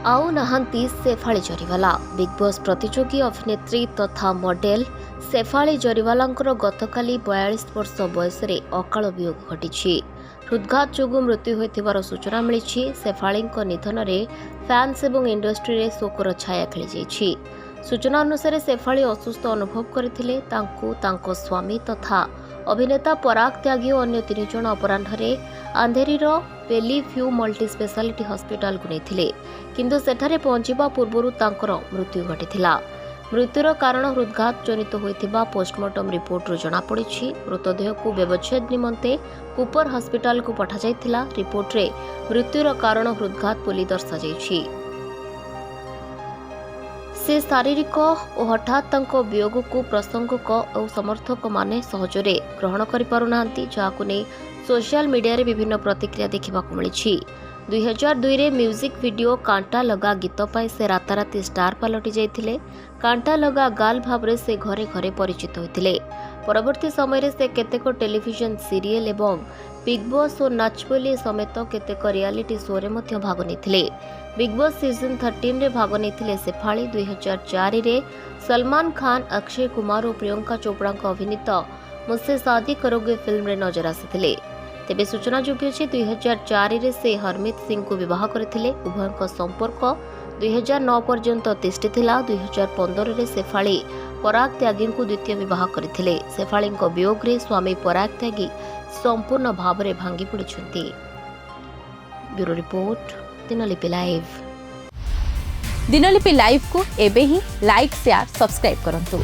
आउ नहांती Shefali Jariwala. Big boss प्रतियोगी अभिनेत्री तथा मॉडल शेफाली जरीवालांकर गतकाली 42 वर्ष बयस अकाल वियोग घटी हृदघात जोगु मृत्यु होइथिबार सूचना मिली। शेफाली निधन में फैंस और इंडस्ट्री रे शोकर छाया खेली जाइछि। सूचना अनुसार शेफाली असुस्थ अनुभव करथिले। तांको स्वामी तथा अभिनेता पराग त्यागी और अन्य 3 जण अपराह्न अंधेरीर बेली व्यू मल्टी स्पेशालिटी हॉस्पिटल को नहीं किंतु सेठारे पहुंचवा पूर्व तांकर मृत्यु घटिथिला। मृत्युर कारण हृदघात जनित होइथिबा पोस्टमार्टम रिपोर्ट रो जଣା पड़िछि। मृतदेह को व्यवच्छेद निमंते कुपर हॉस्पिटल को पठा जाइथिला। रिपोर्ट रे मृत्युर कारण हृदघात बोली दर्शा जाइछि। से शारीरिक और हठात तांको वियोग को प्रसंगक और समर्थक माने सहजरे ग्रहण करि पारुनांती, जाहाकु नै सोशल मीडिया रे विभिन्न प्रतिक्रिया देखा मिली। 2002 रे म्यूजिक वीडियो कांटा लगा गीत पाई से राताराती स्टार पलटि जाइथिले। कांटा लगा गाल भाव से घरे घरे परिचित होइथिले। परवर्ती समय से केतेक टेलीविजन सीरियल एवं बिग बॉस और नाचबोली समेत केतेक रियलिटी शो रे मध्य भाग नेथिले। बिग बॉस सीजन 13 रे भाग नेथिले शेफाली। 2004 रे सलमान खान, अक्षय कुमार और प्रियंका चोपड़ा अभिनीत मुझसे शादी करोगे फिल्म रे नजर आसीथिले। तेबे सूचना योग्य अछि 2004 रे से हरमीत सिंह को विवाह करथिले। उभयक संपर्क 2009 पर्यंत तिष्ठिथिला। 2015 रे शेफाली पराग त्यागी को द्वितीय विवाह करथिले। शेफाली वियोग रे स्वामी पराग त्यागी संपूर्ण भाव रे भांगी पड़िछन्ति। Bureau report, Dinalipi live. Dinalipi live को एबे ही लाइक, शेयर, सब्सक्राइब करंतु।